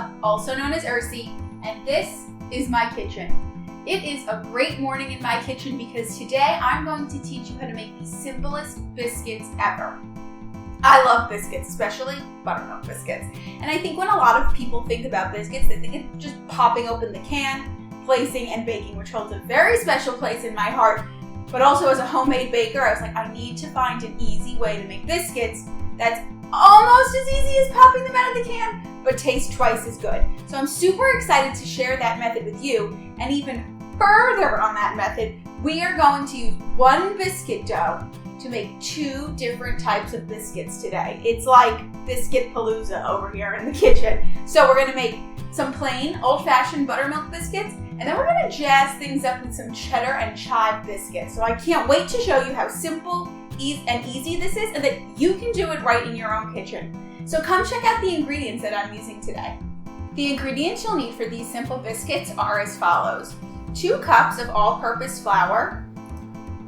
Angela, also known as Ursi, and this is my kitchen. It is a great morning in my kitchen because today I'm going to teach you how to make the simplest biscuits ever. I love biscuits, especially buttermilk biscuits. And I think when a lot of people think about biscuits, they think it's just popping open the can, placing and baking, which holds a very special place in my heart. But also as a homemade baker, I was like, I need to find an easy way to make biscuits that's almost as easy as popping them out of the can, but tastes twice as good. So I'm super excited to share that method with you. And even further on that method, we are going to use one biscuit dough to make two different types of biscuits today. It's like Biscuit Palooza over here in the kitchen. So we're gonna make some plain old-fashioned buttermilk biscuits, and then we're gonna jazz things up with some cheddar and chive biscuits. So I can't wait to show you how simple and easy this is, and that you can do it right in your own kitchen. So come check out the ingredients that I'm using today. The ingredients you'll need for these simple biscuits are as follows: 2 cups of all-purpose flour,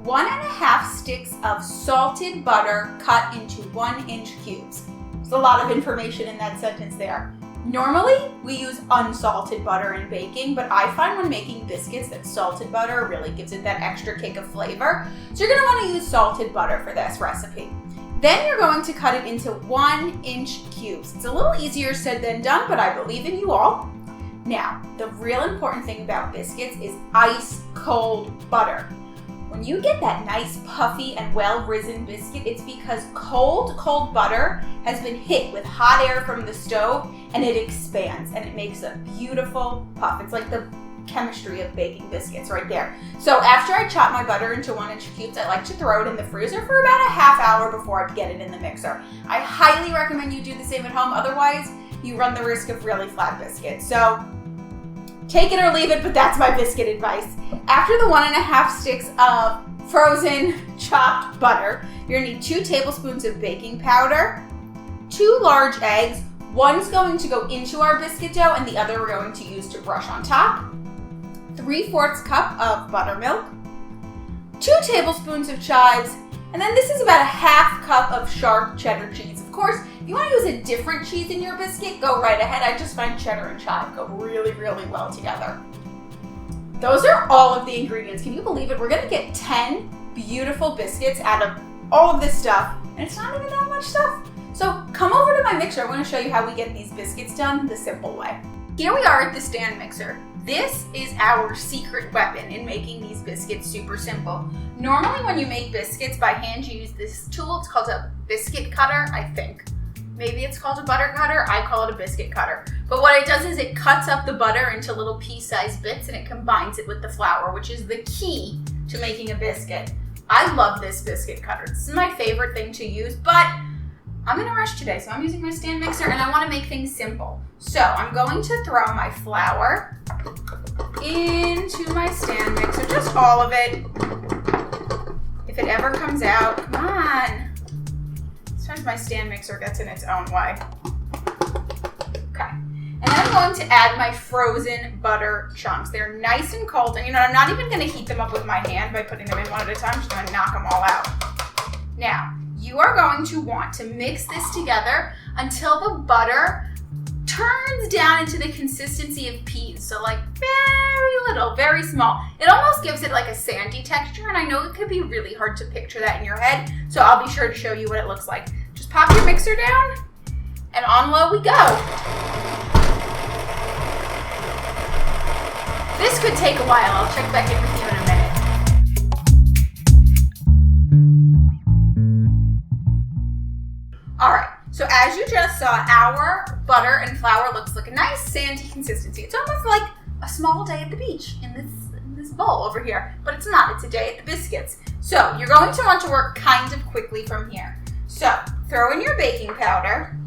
1.5 sticks of salted butter cut into 1-inch cubes. There's a lot of information in that sentence there. Normally, we use unsalted butter in baking, but I find when making biscuits that salted butter really gives it that extra kick of flavor. So you're gonna wanna use salted butter for this recipe. Then you're going to cut it into 1-inch cubes. It's a little easier said than done, but I believe in you all. Now, the real important thing about biscuits is ice cold butter. When you get that nice puffy and well-risen biscuit, it's because cold butter has been hit with hot air from the stove and it expands and it makes a beautiful puff. It's like the chemistry of baking biscuits right there. So after I chop my butter into 1-inch cubes, I like to throw it in the freezer for about a half hour before I get it in the mixer. I highly recommend you do the same at home. Otherwise, you run the risk of really flat biscuits. So take it or leave it, but that's my biscuit advice. After the 1.5 sticks of frozen chopped butter, you're gonna need 2 tablespoons of baking powder, 2 large eggs. One's going to go into our biscuit dough and the other we're going to use to brush on top, 3/4 cup of buttermilk, 2 tablespoons of chives, and then this is about a 1/2 cup of sharp cheddar cheese. Of course, if you want to use a different cheese in your biscuit, go right ahead. I just find cheddar and chive go really, really well together. Those are all of the ingredients. Can you believe it? We're gonna get 10 beautiful biscuits out of all of this stuff, and it's not even that much stuff. So come over to my mixer. I wanna show you how we get these biscuits done the simple way. Here we are at the stand mixer. This is our secret weapon in making these biscuits super simple. Normally when you make biscuits by hand, you use this tool. It's called a biscuit cutter, I think. Maybe it's called a butter cutter. I call it a biscuit cutter. But what it does is it cuts up the butter into little pea-sized bits and it combines it with the flour, which is the key to making a biscuit. I love this biscuit cutter. This is my favorite thing to use, but I'm in a rush today, so I'm using my stand mixer and I want to make things simple. So I'm going to throw my flour into my stand mixer, just all of it. If it ever comes out, come on. Sometimes my stand mixer gets in its own way. Okay. And then I'm going to add my frozen butter chunks. They're nice and cold. And I'm not even going to heat them up with my hand by putting them in one at a time. I'm just going to knock them all out. Now, you are going to want to mix this together until the butter turns down into the consistency of peas. So like very little, very small. It almost gives it like a sandy texture, and I know it could be really hard to picture that in your head, so I'll be sure to show you what it looks like. Just pop your mixer down, and on low we go. This could take a while. I'll check back in with you in a minute. All right. So as you just saw, our butter and flour looks like a nice sandy consistency. It's almost like a small day at the beach in this bowl over here, but it's not. It's a day at the biscuits. So you're going to want to work kind of quickly from here. So throw in your baking powder.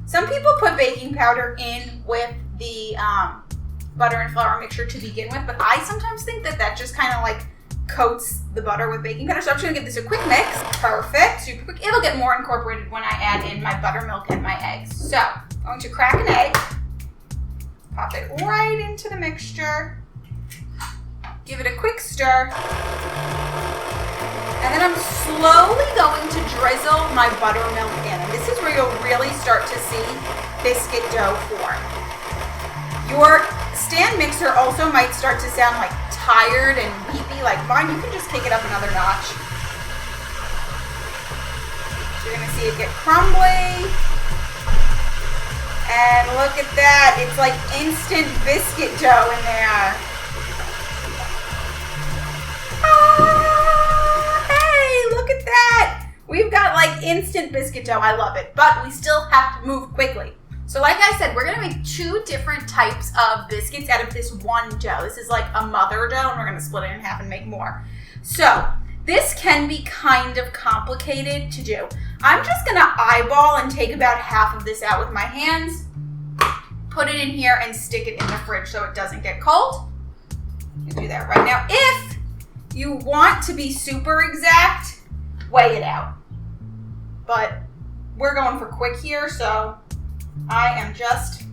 Some people put baking powder in with the butter and flour mixture to begin with, but I sometimes think that just kind of like coats the butter with baking powder. So I'm just gonna give this a quick mix. Perfect, super quick. It'll get more incorporated when I add in my buttermilk and my eggs. So I'm going to crack an egg, pop it right into the mixture, give it a quick stir, and then I'm slowly going to drizzle my buttermilk in. And this is where you'll really start to see biscuit dough form. Your stand mixer also might start to sound like tired and beepy like mine. You can just take it up another notch. So you're gonna see it get crumbly. And look at that, it's like instant biscuit dough in there. Ah, hey, look at that. We've got like instant biscuit dough, I love it, but we still have to move quickly. So like I said, we're gonna make 2 different types of biscuits out of this one dough. This is like a mother dough, and we're gonna split it in half and make more. So this can be kind of complicated to do. I'm just gonna eyeball and take about half of this out with my hands, put it in here, and stick it in the fridge so it doesn't get cold. You can do that right now. If you want to be super exact, weigh it out. But we're going for quick here, so I am just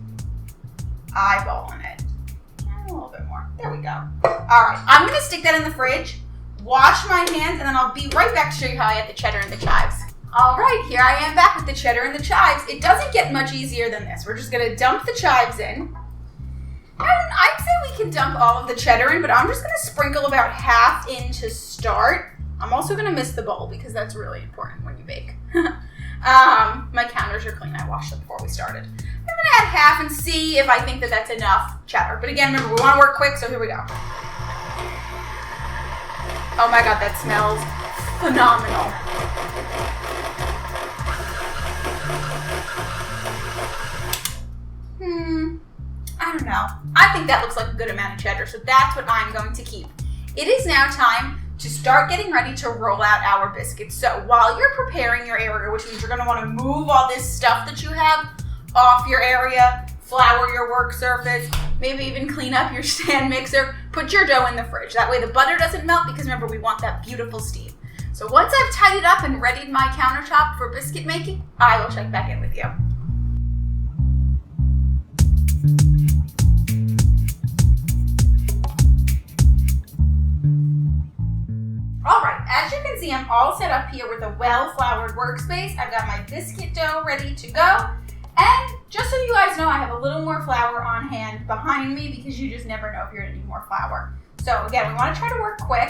eyeballing it. A little bit more. There we go. All right, I'm gonna stick that in the fridge, wash my hands, and then I'll be right back to show you how I get the cheddar and the chives. All right, here I am back with the cheddar and the chives. It doesn't get much easier than this. We're just gonna dump the chives in. And I'd say we can dump all of the cheddar in, but I'm just gonna sprinkle about half in to start. I'm also gonna miss the bowl because that's really important when you bake. My counters are clean. I washed them before we started. I'm gonna add half and see if I think that that's enough cheddar. But again, remember, we wanna work quick, so here we go. Oh my God, that smells phenomenal. I don't know. I think that looks like a good amount of cheddar, so that's what I'm going to keep. It is now time to start getting ready to roll out our biscuits. So while you're preparing your area, which means you're gonna wanna move all this stuff that you have off your area, flour your work surface, maybe even clean up your stand mixer, put your dough in the fridge. That way the butter doesn't melt, because remember, we want that beautiful steam. So once I've tidied up and readied my countertop for biscuit making, I will check back in with you. All right, as you can see, I'm all set up here with a well-floured workspace. I've got my biscuit dough ready to go. And just so you guys know, I have a little more flour on hand behind me because you just never know if you're gonna need more flour. So again, we wanna try to work quick.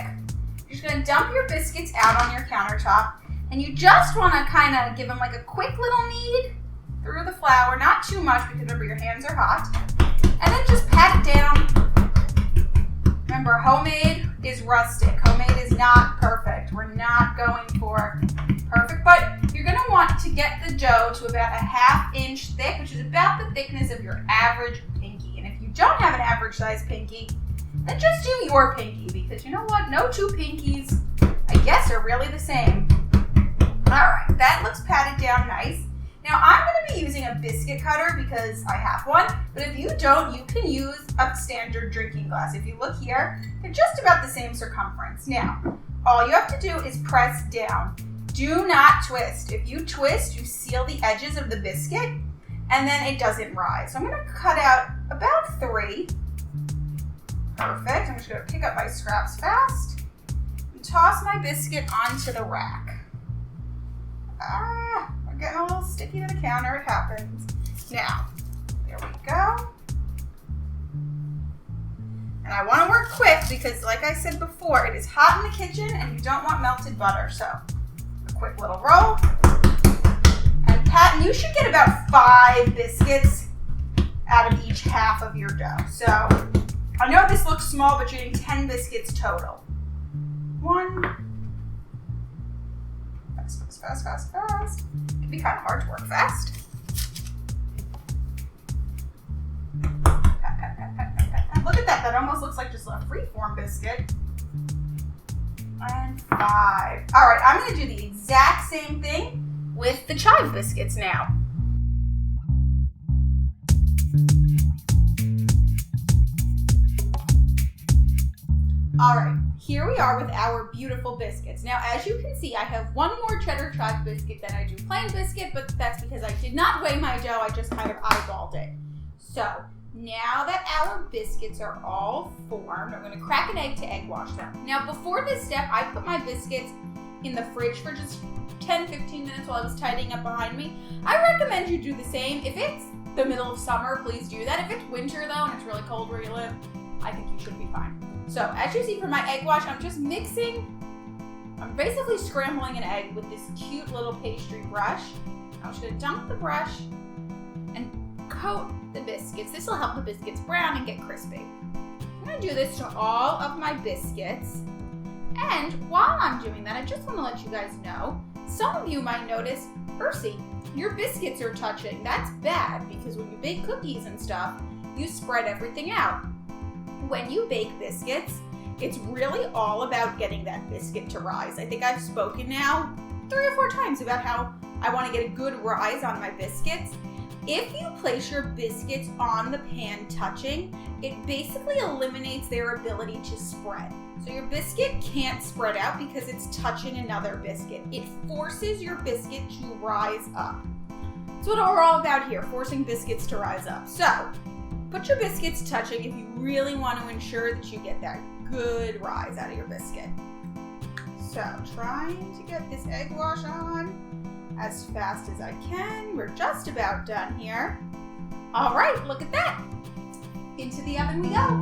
You're just gonna dump your biscuits out on your countertop, and you just wanna kinda give them like a quick little knead through the flour, not too much because remember your hands are hot. And then just pat it down. Remember, homemade is rustic. Homemade is not perfect. We're not going for perfect, but you're gonna want to get the dough to about a 1/2 inch thick, which is about the thickness of your average pinky. And if you don't have an average size pinky, then just do your pinky, because you know what? No 2 pinkies, I guess, are really the same. All right, that looks patted down nice. Now I'm gonna be using a biscuit cutter because I have one, but if you don't, you can use a standard drinking glass. If you look here, they're just about the same circumference. Now, all you have to do is press down. Do not twist. If you twist, you seal the edges of the biscuit, and then it doesn't rise. So I'm gonna cut out about 3. Perfect. I'm just gonna pick up my scraps fast and toss my biscuit onto the rack. We're getting a little sticky to the counter, it happens. Now, there we go. And I wanna work quick because like I said before, it is hot in the kitchen and you don't want melted butter. So, a quick little roll. And pat, and you should get about 5 biscuits out of each half of your dough. So, I know this looks small, but you're getting 10 biscuits total. 1. Fast, fast, fast. It can be kind of hard to work fast. Pat, pat, pat, pat, pat, pat. Look at that. That almost looks like just a freeform biscuit. And 5. All right, I'm going to do the exact same thing with the chive biscuits now. All right, here we are with our beautiful biscuits. Now, as you can see, I have 1 more cheddar chive biscuit than I do plain biscuit, but that's because I did not weigh my dough, I just kind of eyeballed it. So, now that our biscuits are all formed, I'm gonna crack an egg to egg wash them. Now, before this step, I put my biscuits in the fridge for just 10-15 minutes while I was tidying up behind me. I recommend you do the same. If it's the middle of summer, please do that. If it's winter though and it's really cold where you live, I think you should be fine. So as you see for my egg wash, I'm basically scrambling an egg with this cute little pastry brush. I'm just gonna dunk the brush and coat the biscuits. This will help the biscuits brown and get crispy. I'm gonna do this to all of my biscuits. And while I'm doing that, I just wanna let you guys know, some of you might notice, Ursi, your biscuits are touching. That's bad because when you bake cookies and stuff, you spread everything out. When you bake biscuits, it's really all about getting that biscuit to rise. I think I've spoken now 3 or 4 times about how I want to get a good rise on my biscuits. If you place your biscuits on the pan touching, it basically eliminates their ability to spread. So your biscuit can't spread out because it's touching another biscuit. It forces your biscuit to rise up. That's what we're all about here, forcing biscuits to rise up. So put your biscuits touching if you really want to ensure that you get that good rise out of your biscuit. So trying to get this egg wash on as fast as I can. We're just about done here. All right, look at that. Into the oven we go.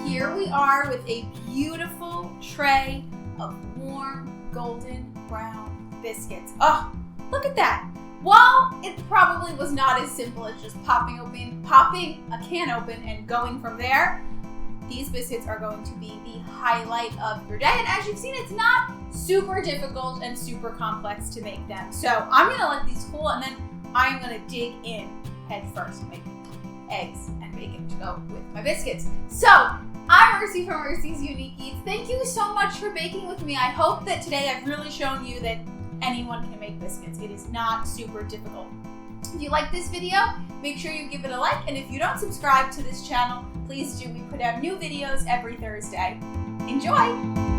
Here we are with a beautiful tray of warm golden brown biscuits. Oh, look at that. While it probably was not as simple as just popping a can open and going from there, these biscuits are going to be the highlight of your day. And as you've seen, it's not super difficult and super complex to make them. So I'm gonna let these cool and then I'm gonna dig in head first and make eggs and bacon to go with my biscuits. So I'm Ursi from Ursi's Unique Eats. Thank you so much for baking with me. I hope that today I've really shown you that anyone can make biscuits. It is not super difficult. If you like this video, make sure you give it a like. And if you don't subscribe to this channel, please do. We put out new videos every Thursday. Enjoy!